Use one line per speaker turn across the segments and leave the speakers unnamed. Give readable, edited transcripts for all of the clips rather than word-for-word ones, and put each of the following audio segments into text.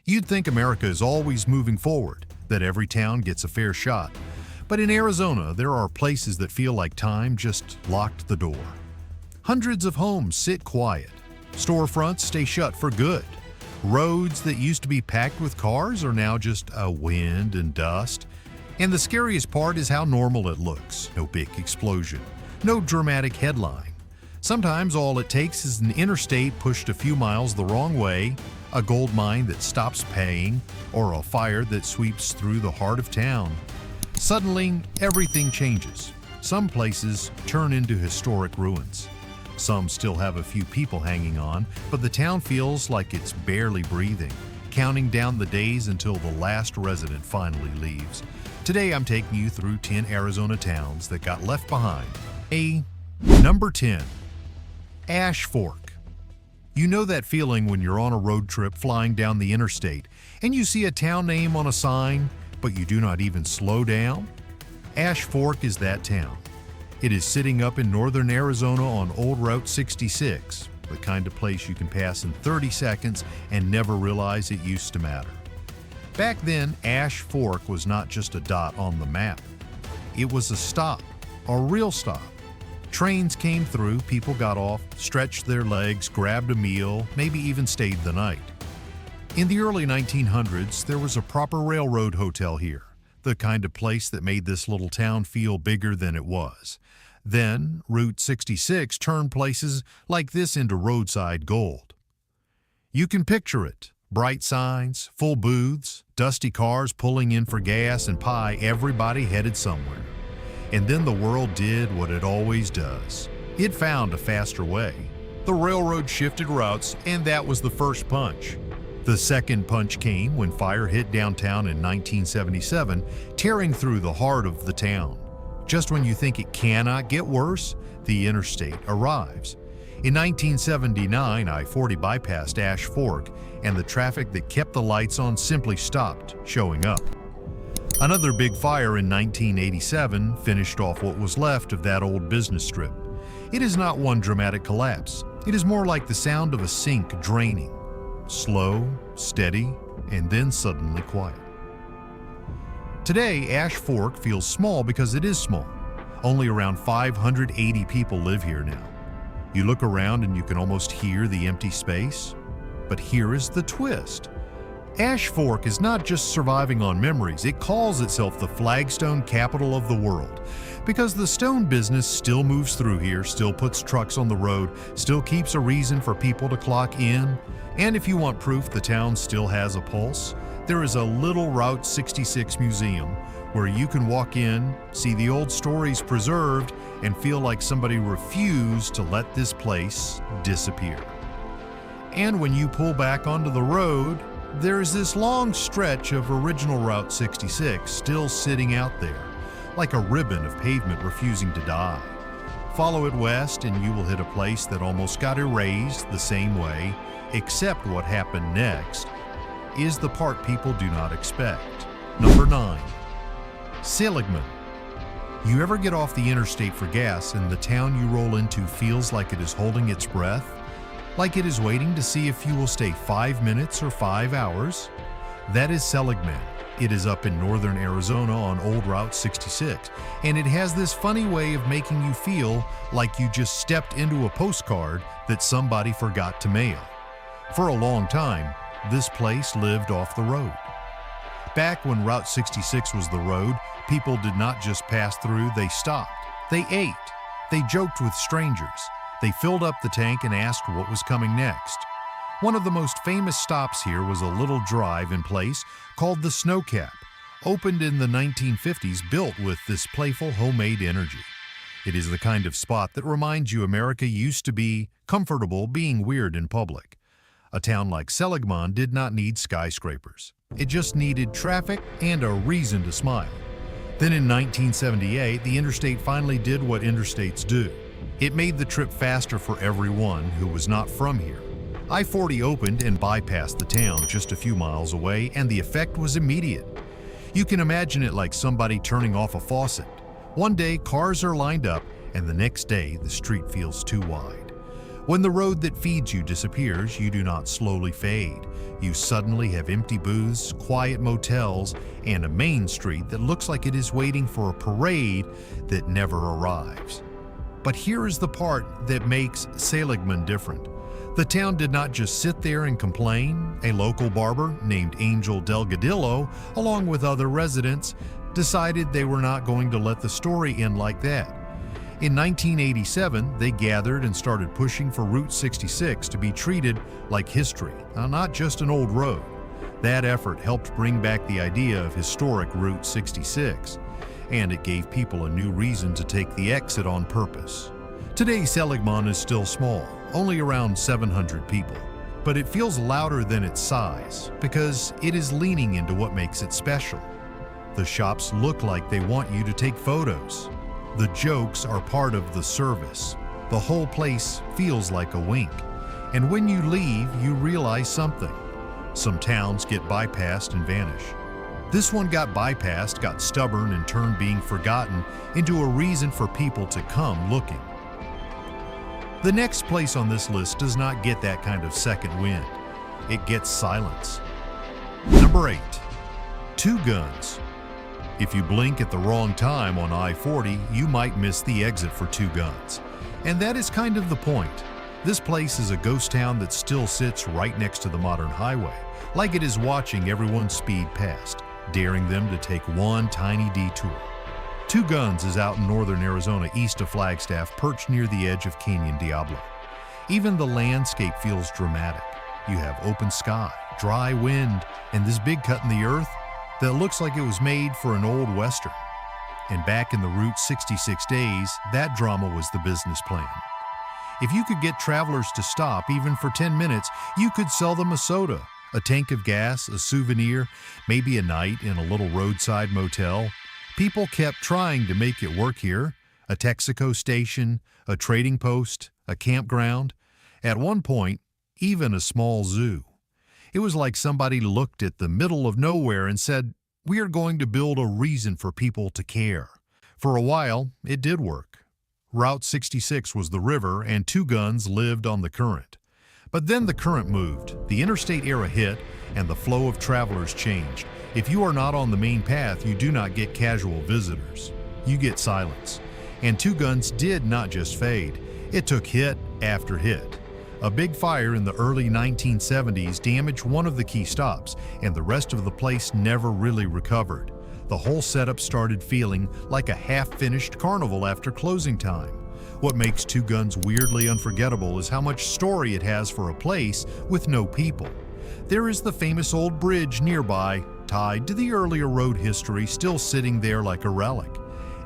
You'd think America is always moving forward, that every town gets a fair shot. But in Arizona, there are places that feel like time just locked the door. Hundreds of homes sit quiet. Storefronts stay shut for good. Roads that used to be packed with cars are now just a wind and dust. And the scariest part is how normal it looks. No big explosion, no dramatic headline. Sometimes all it takes is an interstate pushed a few miles the wrong way, a gold mine that stops paying, or a fire that sweeps through the heart of town. Suddenly, everything changes. Some places turn into historic ruins. Some still have a few people hanging on, but the town feels like it's barely breathing, counting down the days until the last resident finally leaves. Today I'm taking you through 10 Arizona towns that got left behind. Number 10. Ash Fork. You know that feeling when you're on a road trip flying down the interstate and you see a town name on a sign, but you do not even slow down? Ash Fork is that town. It is sitting up in northern Arizona on Old Route 66, the kind of place you can pass in 30 seconds and never realize it used to matter. Back then, Ash Fork was not just a dot on the map. It was a stop, a real stop. Trains came through, people got off, stretched their legs, grabbed a meal, maybe even stayed the night. In the early 1900s, there was a proper railroad hotel here, the kind of place that made this little town feel bigger than it was. Then, Route 66 turned places like this into roadside gold. You can picture it. Bright signs, full booths, dusty cars pulling in for gas and pie, everybody headed somewhere. And then the world did what it always does. It found a faster way. The railroad shifted routes, and that was the first punch. The second punch came when fire hit downtown in 1977, tearing through the heart of the town. Just when you think it cannot get worse, the interstate arrives. In 1979, I-40 bypassed Ash Fork, and the traffic that kept the lights on simply stopped showing up. Another big fire in 1987 finished off what was left of that old business strip. It is not one dramatic collapse. It is more like the sound of a sink draining. Slow, steady, and then suddenly quiet. Today, Ash Fork feels small because it is small. Only around 580 people live here now. You look around and you can almost hear the empty space. But here is the twist. Ash Fork is not just surviving on memories, it calls itself the flagstone capital of the world. Because the stone business still moves through here, still puts trucks on the road, still keeps a reason for people to clock in. And if you want proof the town still has a pulse, there is a little Route 66 museum where you can walk in, see the old stories preserved, and feel like somebody refused to let this place disappear. And when you pull back onto the road, there's this long stretch of original Route 66 still sitting out there, like a ribbon of pavement refusing to die. Follow it west and you will hit a place that almost got erased the same way, except what happened next is the part people do not expect. Number 9. Seligman. You ever get off the interstate for gas and the town you roll into feels like it is holding its breath? Like it is waiting to see if you will stay 5 minutes or 5 hours? That is Seligman. It is up in northern Arizona on Old Route 66, and it has this funny way of making you feel like you just stepped into a postcard that somebody forgot to mail. For a long time, this place lived off the road. Back when Route 66 was the road, people did not just pass through, they stopped. They ate. They joked with strangers. They filled up the tank and asked what was coming next. One of the most famous stops here was a little drive-in place called the Snowcap, opened in the 1950s, built with this playful homemade energy. It is the kind of spot that reminds you America used to be comfortable being weird in public. A town like Seligman did not need skyscrapers. It just needed traffic and a reason to smile. Then in 1978, the interstate finally did what interstates do. It made the trip faster for everyone who was not from here. I-40 opened and bypassed the town just a few miles away, and the effect was immediate. You can imagine it like somebody turning off a faucet. One day, cars are lined up, and the next day, the street feels too wide. When the road that feeds you disappears, you do not slowly fade. you suddenly have empty booths, quiet motels, and a main street that looks like it is waiting for a parade that never arrives. But here is the part that makes Seligman different. The town did not just sit there and complain. A local barber named Angel Delgadillo, along with other residents, decided they were not going to let the story end like that. In 1987, they gathered and started pushing for Route 66 to be treated like history, not just an old road. That effort helped bring back the idea of historic Route 66, and it gave people a new reason to take the exit on purpose. Today, Seligman is still small, only around 700 people, but it feels louder than its size because it is leaning into what makes it special. The shops look like they want you to take photos. The jokes are part of the service. The whole place feels like a wink. And when you leave, you realize something. Some towns get bypassed and vanish. This one got bypassed, got stubborn, and turned being forgotten into a reason for people to come looking. The next place on this list does not get that kind of second wind. It gets silence. Number 8. Two guns. If you blink at the wrong time on I-40, you might miss the exit for Two Guns. And that is kind of the point. This place is a ghost town that still sits right next to the modern highway, like it is watching everyone speed past, daring them to take one tiny detour. Two Guns is out in northern Arizona east of Flagstaff, perched near the edge of Canyon Diablo. Even the landscape feels dramatic. You have open sky, dry wind, and this big cut in the earth that looks like it was made for an old western. And back in the Route 66 days, that drama was the business plan. If you could get travelers to stop even for 10 minutes, you could sell them a soda, a tank of gas, a souvenir, maybe a night in a little roadside motel. People kept trying to make it work here. A Texaco station, a trading post, a campground. At one point, even a small zoo. It was like somebody looked at the middle of nowhere and said, "We are going to build a reason for people to care." For a while, it did work. Route 66 was the river, and Two Guns lived on the current. But then the current moved, the interstate era hit, and the flow of travelers changed. If you are not on the main path, you do not get casual visitors. You get silence. And Two Guns did not just fade. It took hit after hit. A big fire in the early 1970s damaged one of the key stops, and the rest of the place never really recovered. The whole setup started feeling like a half-finished carnival after closing time. What makes Two Guns weirdly unforgettable is how much story it has for a place with no people. There is the famous old bridge nearby, tied to the earlier road history, still sitting there like a relic.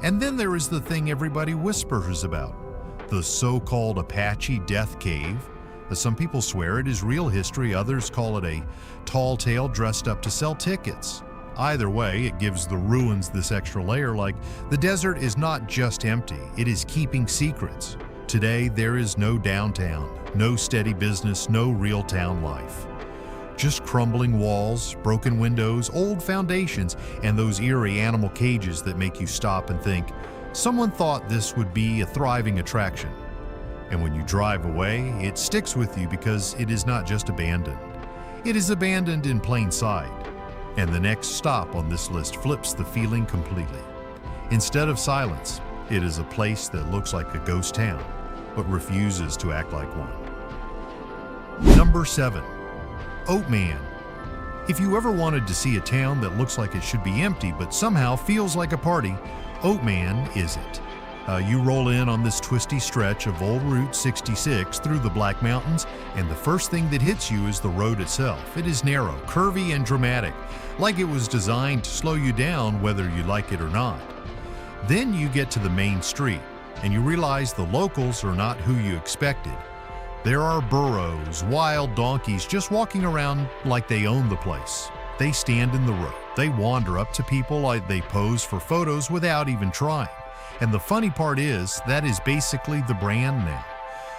And then there is the thing everybody whispers about, the so-called Apache Death Cave. Some people swear it is real history, others call it a tall tale dressed up to sell tickets. Either way, it gives the ruins this extra layer, like the desert is not just empty, it is keeping secrets. Today, there is no downtown, no steady business, no real town life. Just crumbling walls, broken windows, old foundations, and those eerie animal cages that make you stop and think, someone thought this would be a thriving attraction. And when you drive away, it sticks with you because it is not just abandoned. It is abandoned in plain sight. And the next stop on this list flips the feeling completely. Instead of silence, it is a place that looks like a ghost town, but refuses to act like one. Number 7. Oatman. If you ever wanted to see a town that looks like it should be empty but somehow feels like a party, Oatman is it. You roll in on this twisty stretch of old Route 66 through the Black Mountains, and the first thing that hits you is the road itself. It is narrow, curvy, and dramatic, like it was designed to slow you down whether you like it or not. Then you get to the main street, and you realize the locals are not who you expected. There are burros, wild donkeys just walking around like they own the place. They stand in the road. They wander up to people like they pose for photos without even trying. And the funny part is, that is basically the brand now.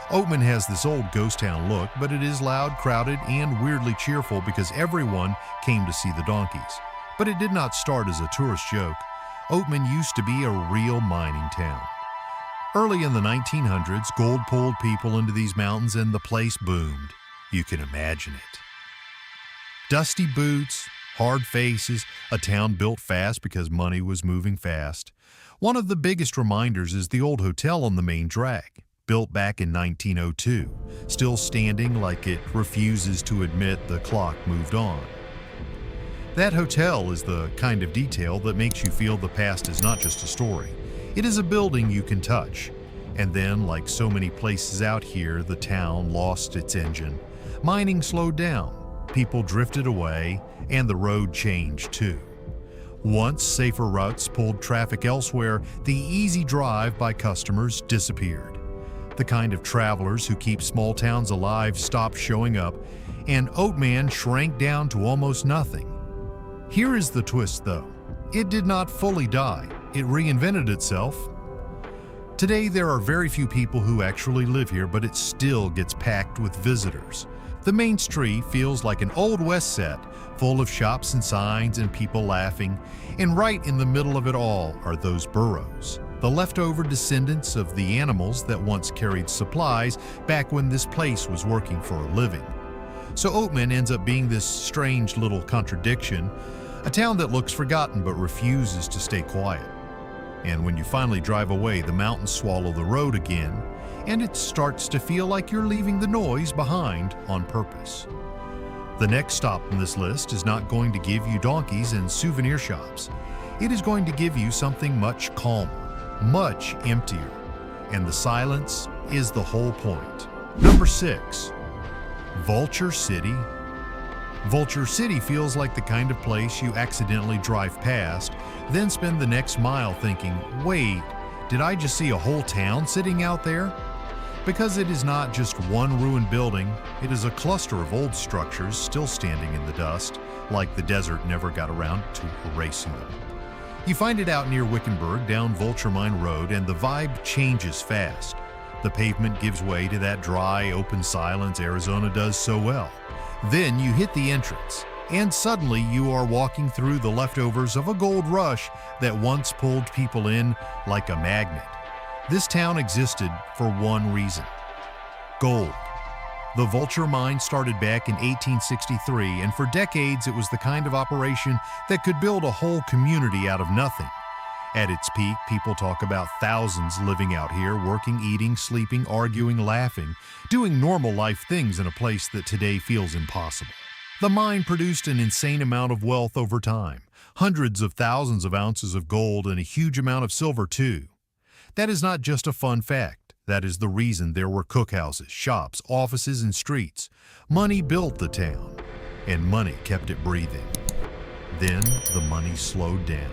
Oatman has this old ghost town look, but it is loud, crowded, and weirdly cheerful because everyone came to see the donkeys. But it did not start as a tourist joke. Oatman used to be a real mining town. Early in the 1900s, gold pulled people into these mountains and the place boomed. You can imagine it. Dusty boots, hard faces, a town built fast because money was moving fast. One of the biggest reminders is the old hotel on the main drag, built back in 1902, still standing like it refuses to admit the clock moved on. That hotel is the kind of detail that makes you feel the past is not just a story. It is a building you can touch. And then, like so many places out here, the town lost its engine. Mining slowed down, people drifted away, and the road changed too. Once safer routes pulled traffic elsewhere, the easy drive by customers disappeared. The kind of travelers who keep small towns alive stopped showing up, and Oatman shrank down to almost nothing. Here is the twist though. It did not fully die. It reinvented itself. Today there are very few people who actually live here, but it still gets packed with visitors. The main street feels like an Old West set, full of shops and signs and people laughing, and right in the middle of it all are those burros, the leftover descendants of the animals that once carried supplies back when this place was working for a living. So Oatman ends up being this strange little contradiction, a town that looks forgotten but refuses to stay quiet. And when you finally drive away, the mountains swallow the road again, and it starts to feel like you're leaving the noise behind on purpose. The next stop on this list is not going to give you donkeys and souvenir shops. It is going to give you something much calmer, much emptier, and the silence is the whole point. Number 6, Vulture City. Vulture City feels like the kind of place you accidentally drive past, then spend the next mile thinking, wait, did I just see a whole town sitting out there? Because it is not just one ruined building, it is a cluster of old structures still standing in the dust, like the desert never got around to erasing them. You find it out near Wickenburg down Vulture Mine Road, and the vibe changes fast. The pavement gives way to that dry, open silence Arizona does so well. Then you hit the entrance, and suddenly you are walking through the leftovers of a gold rush that once pulled people in like a magnet. This town existed for one reason: gold. The Vulture mine started back in 1863, and for decades it was the kind of operation that could build a whole community out of nothing. At its peak, people talk about thousands living out here, working, eating, sleeping, arguing, laughing, doing normal life things in a place that today feels impossible. The mine produced an insane amount of wealth over time, hundreds of thousands of ounces of gold and a huge amount of silver too. That is not just a fun fact. That is the reason there were cookhouses, shops, offices, and streets. Money built the town, and money kept it breathing. Then the money slowed down.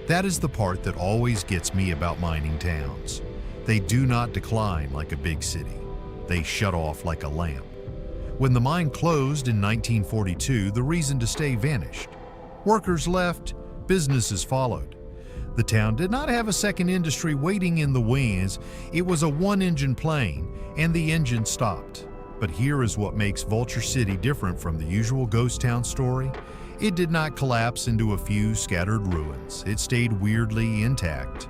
That is the part that always gets me about mining towns. They do not decline like a big city. They shut off like a lamp. When the mine closed in 1942, the reason to stay vanished. Workers left, businesses followed. The town did not have a second industry waiting in the wings. It was a one-engine plane, and the engine stopped. But here is what makes Vulture City different from the usual ghost town story. It did not collapse into a few scattered ruins. It stayed weirdly intact.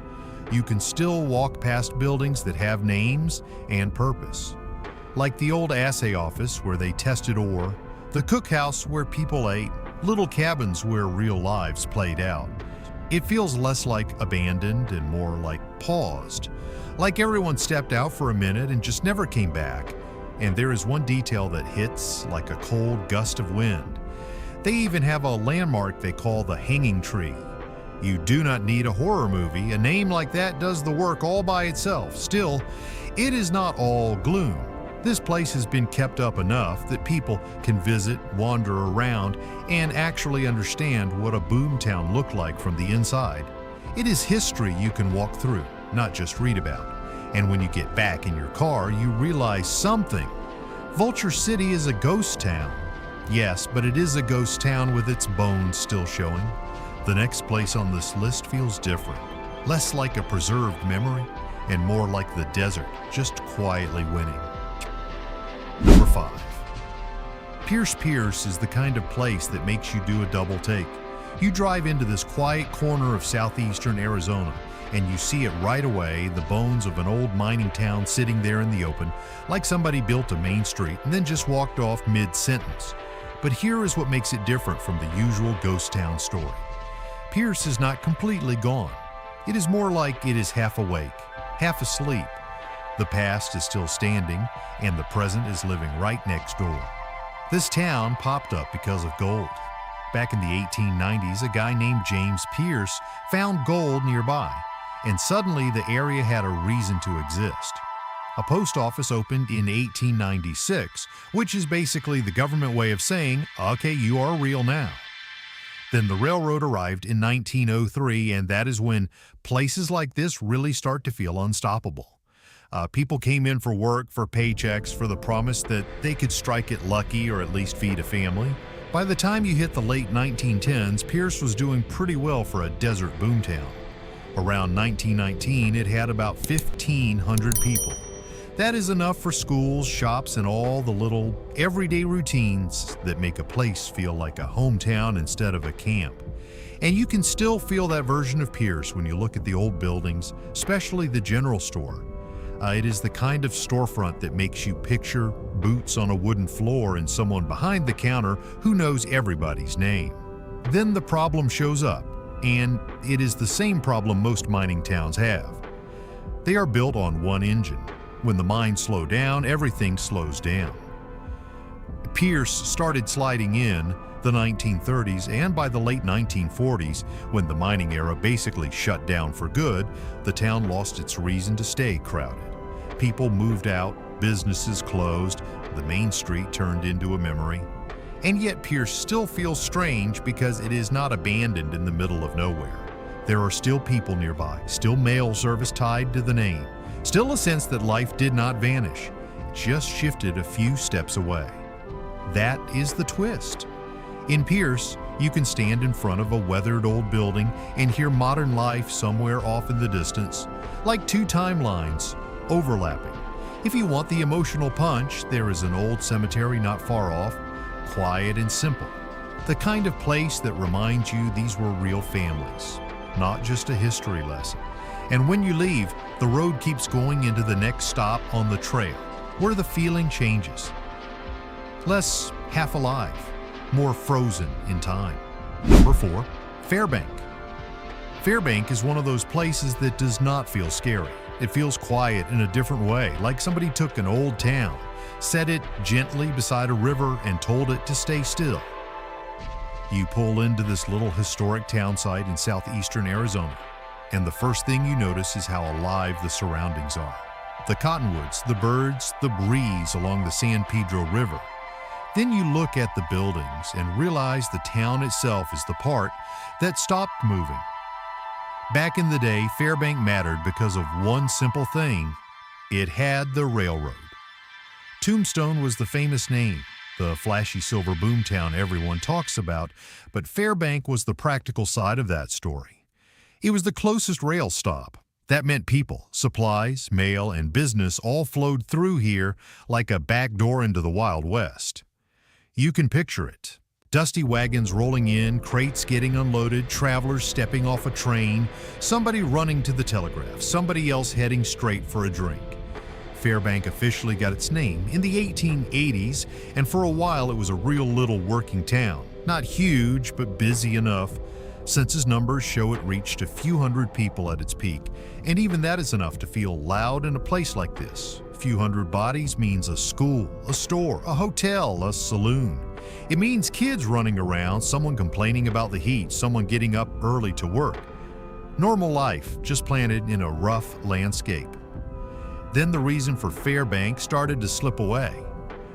You can still walk past buildings that have names and purpose. Like the old assay office where they tested ore, the cookhouse where people ate, little cabins where real lives played out. It feels less like abandoned and more like paused. Like everyone stepped out for a minute and just never came back. And there is one detail that hits like a cold gust of wind. They even have a landmark they call the Hanging Tree. You do not need a horror movie. A name like that does the work all by itself. Still, it is not all gloom. This place has been kept up enough that people can visit, wander around, and actually understand what a boomtown looked like from the inside. It is history you can walk through, not just read about. And when you get back in your car, you realize something. Vulture City is a ghost town. Yes, but it is a ghost town with its bones still showing. The next place on this list feels different, less like a preserved memory and more like the desert, just quietly winning. Number 5. Pearce is the kind of place that makes you do a double take. You drive into this quiet corner of southeastern Arizona, and you see it right away, the bones of an old mining town sitting there in the open, like somebody built a main street and then just walked off mid-sentence. But here is what makes it different from the usual ghost town story. Pearce is not completely gone. It is more like it is half awake, half asleep. The past is still standing, and the present is living right next door. This town popped up because of gold. Back in the 1890s, a guy named James Pearce found gold nearby, and suddenly the area had a reason to exist. A post office opened in 1896, which is basically the government way of saying, okay, you are real now. Then the railroad arrived in 1903, and that is when places like this really start to feel unstoppable. People came in for work, for paychecks, for the promise that they could strike it lucky or at least feed a family. By the time you hit the late 1910s, Pearce was doing pretty well for a desert boomtown. Around 1919, it had about 1,500 people. That is enough for schools, shops, and all the little everyday routines that make a place feel like a hometown instead of a camp. And you can still feel that version of Pearce when you look at the old buildings, especially the general store. It is the kind of storefront that makes you picture boots on a wooden floor and someone behind the counter who knows everybody's name. Then the problem shows up, and it is the same problem most mining towns have. They are built on one engine. When the mines slow down, everything slows down. Pearce started sliding in the 1930s, and by the late 1940s, when the mining era basically shut down for good, the town lost its reason to stay crowded. People moved out, businesses closed, the main street turned into a memory. And yet Pearce still feels strange because it is not abandoned in the middle of nowhere. There are still people nearby, still mail service tied to the name, still a sense that life did not vanish, it just shifted a few steps away. That is the twist. In Pearce, you can stand in front of a weathered old building and hear modern life somewhere off in the distance, like two timelines overlapping. If you want the emotional punch, there is an old cemetery not far off, quiet and simple. The kind of place that reminds you these were real families, not just a history lesson. And when you leave, the road keeps going into the next stop on the trail, where the feeling changes. Less half alive, more frozen in time. Number 4, Fairbank. Fairbank is one of those places that does not feel scary. It feels quiet in a different way, like somebody took an old town, set it gently beside a river, and told it to stay still. You pull into this little historic town site in southeastern Arizona, and the first thing you notice is how alive the surroundings are. The cottonwoods, the birds, the breeze along the San Pedro River. Then you look at the buildings and realize the town itself is the part that stopped moving. Back in the day, Fairbank mattered because of one simple thing. It had the railroad. Tombstone was the famous name, the flashy silver boomtown everyone talks about, but Fairbank was the practical side of that story. It was the closest rail stop. That meant people, supplies, mail, and business all flowed through here like a back door into the Wild West. You can picture it. Dusty wagons rolling in, crates getting unloaded, travelers stepping off a train, somebody running to the telegraph, somebody else heading straight for a drink. Fairbank officially got its name in the 1880s, and for a while it was a real little working town. Not huge, but busy enough. Census numbers show it reached a few hundred people at its peak, and even that is enough to feel loud in a place like this. A few hundred bodies means a school, a store, a hotel, a saloon. It means kids running around, someone complaining about the heat, someone getting up early to work. Normal life, just planted in a rough landscape. Then the reason for Fairbank started to slip away.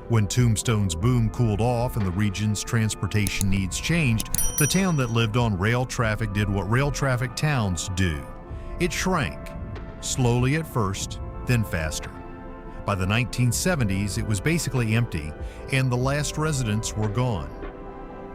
When Tombstone's boom cooled off and the region's transportation needs changed, the town that lived on rail traffic did what rail traffic towns do. It shrank, slowly at first, then faster. By the 1970s, it was basically empty, and the last residents were gone.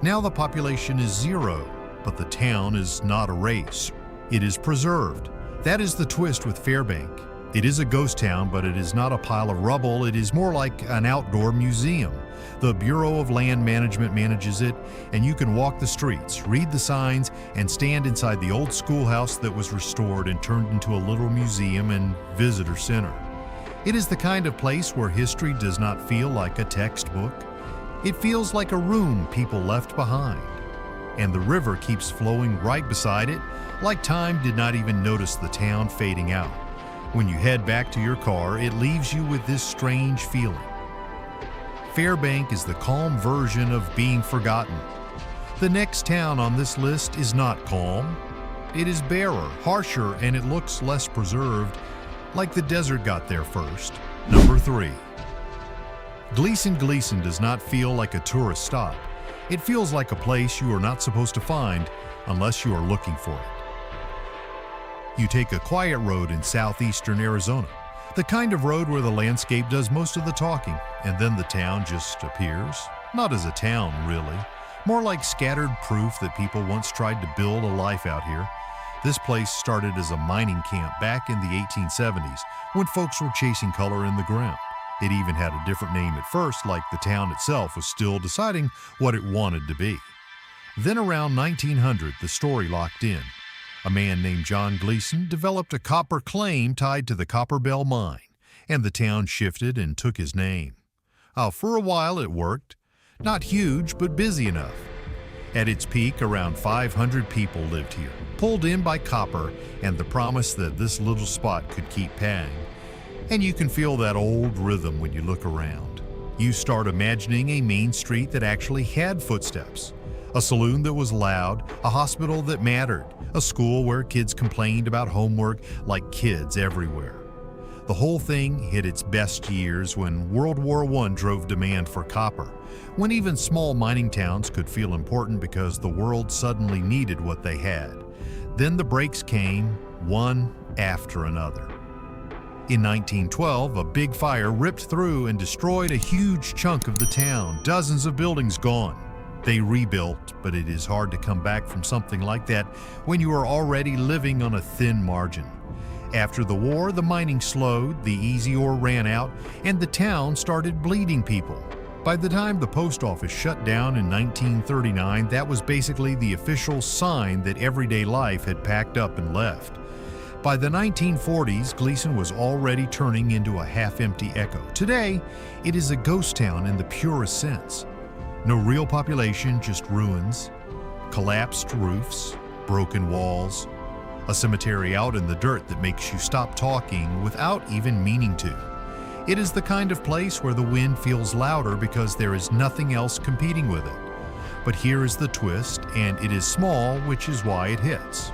Now the population is zero, but the town is not erased. It is preserved. That is the twist with Fairbank. It is a ghost town, but it is not a pile of rubble. It is more like an outdoor museum. The Bureau of Land Management manages it, and you can walk the streets, read the signs, and stand inside the old schoolhouse that was restored and turned into a little museum and visitor center. It is the kind of place where history does not feel like a textbook. It feels like a room people left behind. And the river keeps flowing right beside it, like time did not even notice the town fading out. When you head back to your car, it leaves you with this strange feeling. Fairbank is the calm version of being forgotten. The next town on this list is not calm. It is barer, harsher, and it looks less preserved, like the desert got there first. Number 3. Gleeson does not feel like a tourist stop. It feels like a place you are not supposed to find unless you are looking for it. You take a quiet road in southeastern Arizona, the kind of road where the landscape does most of the talking, and then the town just appears. Not as a town, really. More like scattered proof that people once tried to build a life out here. This place started as a mining camp back in the 1870s when folks were chasing color in the ground. It even had a different name at first, like the town itself was still deciding what it wanted to be. Then around 1900, the story locked in. A man named John Gleeson developed a copper claim tied to the Copper Bell mine, and the town shifted and took his name. For a while it worked. Not huge, but busy enough. At its peak, around 500 people lived here, pulled in by copper and the promise that this little spot could keep paying. And you can feel that old rhythm when you look around. You start imagining a main street that actually had footsteps, a saloon that was loud, a hospital that mattered, a school where kids complained about homework like kids everywhere. The whole thing hit its best years when World War I drove demand for copper, when even small mining towns could feel important because the world suddenly needed what they had. Then the breaks came, one after another. In 1912, a big fire ripped through and destroyed a huge chunk of the town, dozens of buildings gone. They rebuilt, but it is hard to come back from something like that when you are already living on a thin margin. After the war, the mining slowed, the easy ore ran out, and the town started bleeding people. By the time the post office shut down in 1939, that was basically the official sign that everyday life had packed up and left. By the 1940s, Gleeson was already turning into a half-empty echo. Today, it is a ghost town in the purest sense. No real population, just ruins, collapsed roofs, broken walls, a cemetery out in the dirt that makes you stop talking without even meaning to. It is the kind of place where the wind feels louder because there is nothing else competing with it. But here is the twist, and it is small, which is why it hits.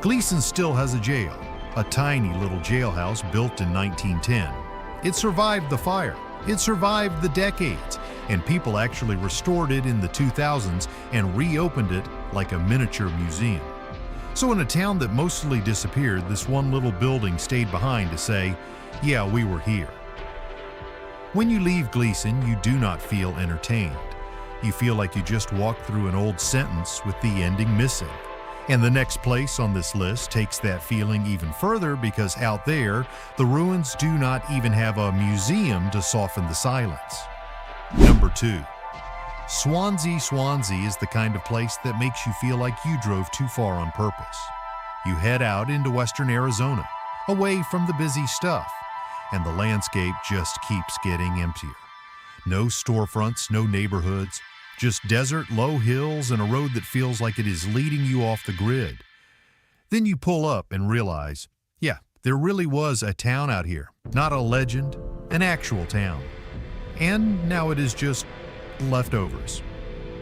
Gleeson still has a jail, a tiny little jailhouse built in 1910. It survived the fire, it survived the decades, and people actually restored it in the 2000s and reopened it like a miniature museum. So in a town that mostly disappeared, this one little building stayed behind to say, yeah, we were here. When you leave Gleeson, you do not feel entertained. You feel like you just walked through an old sentence with the ending missing. And the next place on this list takes that feeling even further because out there, the ruins do not even have a museum to soften the silence. Number 2. Swansea is the kind of place that makes you feel like you drove too far on purpose. You head out into western Arizona, away from the busy stuff, and the landscape just keeps getting emptier. No storefronts, no neighborhoods, just desert, low hills, and a road that feels like it is leading you off the grid. Then you pull up and realize, yeah, there really was a town out here, not a legend, an actual town. And now it is just leftovers.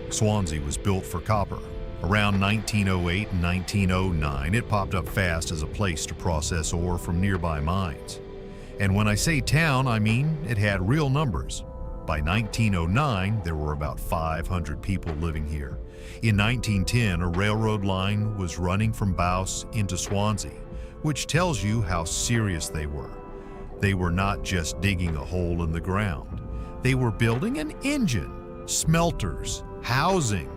Swansea was built for copper. Around 1908 and 1909, it popped up fast as a place to process ore from nearby mines. And when I say town, I mean it had real numbers. By 1909, there were about 500 people living here. In 1910, a railroad line was running from Pearce into Swansea, which tells you how serious they were. They were not just digging a hole in the ground. They were building an engine, smelters, housing,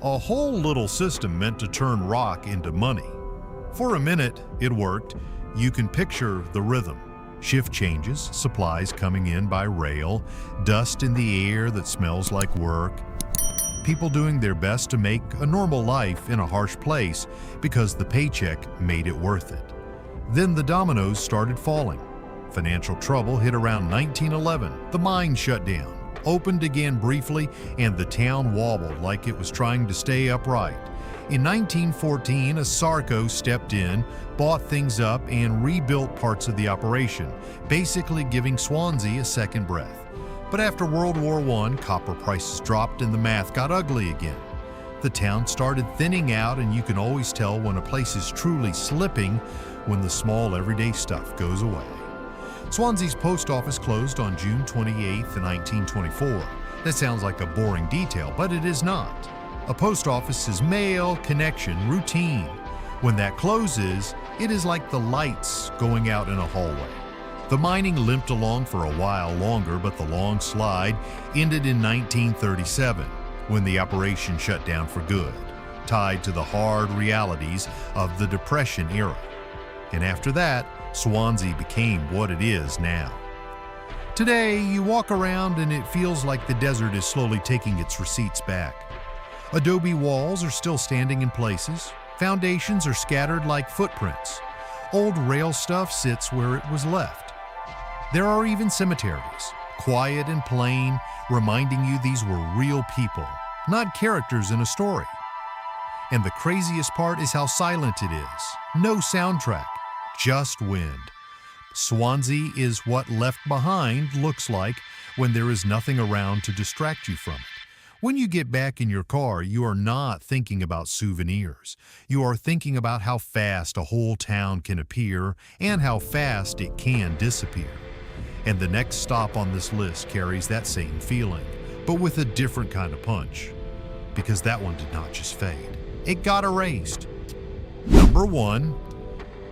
a whole little system meant to turn rock into money. For a minute, it worked. You can picture the rhythm. Shift changes, supplies coming in by rail, dust in the air that smells like work, people doing their best to make a normal life in a harsh place because the paycheck made it worth it. Then the dominoes started falling. Financial trouble hit around 1911. The mine shut down. opened again briefly, and the town wobbled like it was trying to stay upright. In 1914, a Sarco stepped in, bought things up, and rebuilt parts of the operation, basically giving Swansea a second breath. But after World War I, copper prices dropped and the math got ugly again. The town started thinning out, and you can always tell when a place is truly slipping when the small everyday stuff goes away. Swansea's post office closed on June 28, 1924. That sounds like a boring detail, but it is not. A post office is mail, connection, routine. When that closes, it is like the lights going out in a hallway. The mining limped along for a while longer, but the long slide ended in 1937, when the operation shut down for good, tied to the hard realities of the Depression era. And after that, Swansea became what it is now. Today, you walk around and it feels like the desert is slowly taking its receipts back. Adobe walls are still standing in places. Foundations are scattered like footprints. Old rail stuff sits where it was left. There are even cemeteries, quiet and plain, reminding you these were real people, not characters in a story. And the craziest part is how silent it is. No soundtrack, just wind. Swansea is what left behind looks like when there is nothing around to distract you from it. When you get back in your car, you are not thinking about souvenirs. You are thinking about how fast a whole town can appear and how fast it can disappear. And the next stop on this list carries that same feeling, but with a different kind of punch. Because that one did not just fade. It got erased. Number 1.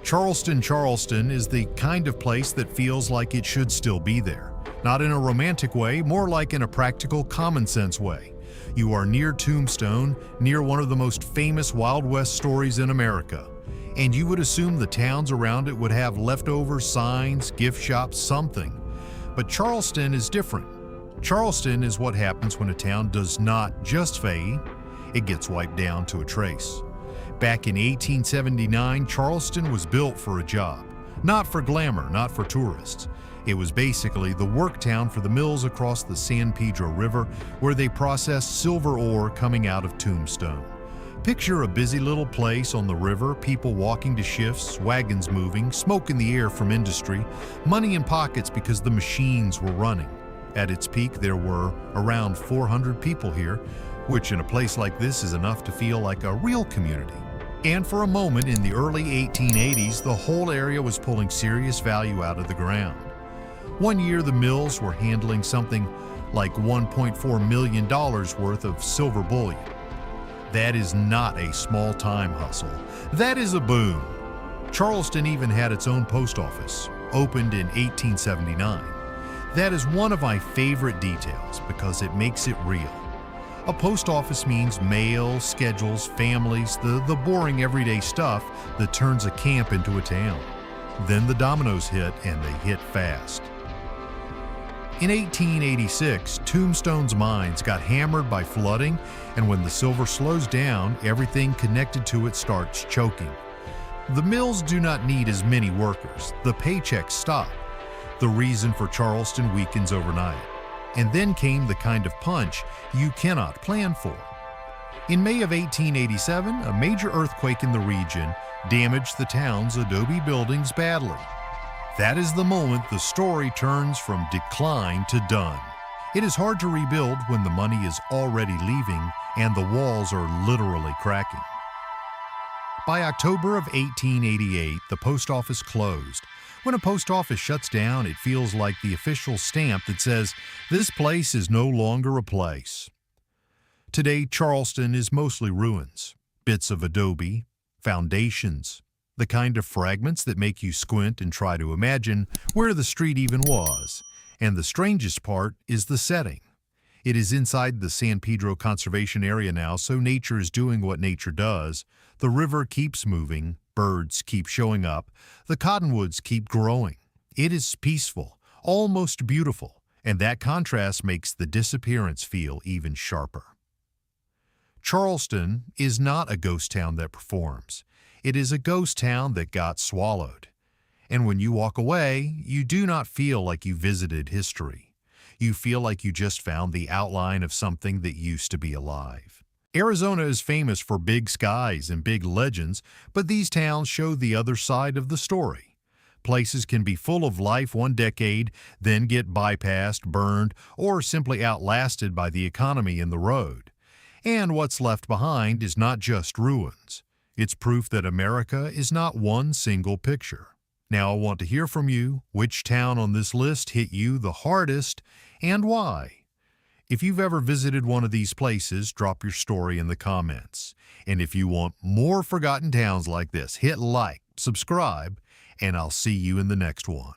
Charleston. Charleston is the kind of place that feels like it should still be there. Not in a romantic way, more like in a practical, common sense way. You are near Tombstone, near one of the most famous Wild West stories in America. And you would assume the towns around it would have leftover signs, gift shops, something. But Charleston is different. Charleston is what happens when a town does not just fade, it gets wiped down to a trace. Back in 1879, Charleston was built for a job. Not for glamour, not for tourists. It was basically the work town for the mills across the San Pedro River, where they processed silver ore coming out of Tombstone. Picture a busy little place on the river, people walking to shifts, wagons moving, smoke in the air from industry, money in pockets because the machines were running. At its peak, there were around 400 people here, which in a place like this is enough to feel like a real community. And for a moment in the early 1880s, the whole area was pulling serious value out of the ground. One year, the mills were handling something like $1.4 million worth of silver bullion. That is not a small-time hustle. That is a boom. Charleston even had its own post office, opened in 1879. That is one of my favorite details because it makes it real. A post office means mail, schedules, families, the boring everyday stuff that turns a camp into a town. Then the dominoes hit, and they hit fast. In 1886, Tombstone's mines got hammered by flooding, and when the silver slows down, everything connected to it starts choking. The mills do not need as many workers. The paychecks stop. The reason for Charleston weakens overnight. And then came the kind of punch you cannot plan for. In May of 1887, a major earthquake in the region damaged the town's adobe buildings badly. That is the moment the story turns from decline to done. It is hard to rebuild when the money is already leaving and the walls are literally cracking. By October of 1888, the post office closed. When a post office shuts down, it feels like the official stamp that says, "This place is no longer a place." Today, Charleston is mostly ruins, bits of adobe, foundations, the kind of fragments that make you squint and try to imagine where the street even was. And the strangest part is the setting. It is inside the San Pedro Conservation Area now, so nature is doing what nature does. The river keeps moving, birds keep showing up, the cottonwoods keep growing. It is peaceful, almost beautiful, and that contrast makes the disappearance feel even sharper. Charleston is not a ghost town that performs. It is a ghost town that got swallowed. And when you walk away, you do not feel like you visited history. you feel like you just found the outline of something that used to be alive. Arizona is famous for big skies and big legends, but these towns show the other side of the story. Places can be full of life one decade, then get bypassed, burned, or simply outlasted by the economy and the road. And what's left behind is not just ruins. It's proof that America is not one single picture. Now I want to hear from you. Which town on this list hit you the hardest and why? If you've ever visited one of these places, drop your story in the comments. And if you want more forgotten towns like this, hit like, subscribe, and I'll see you in the next one.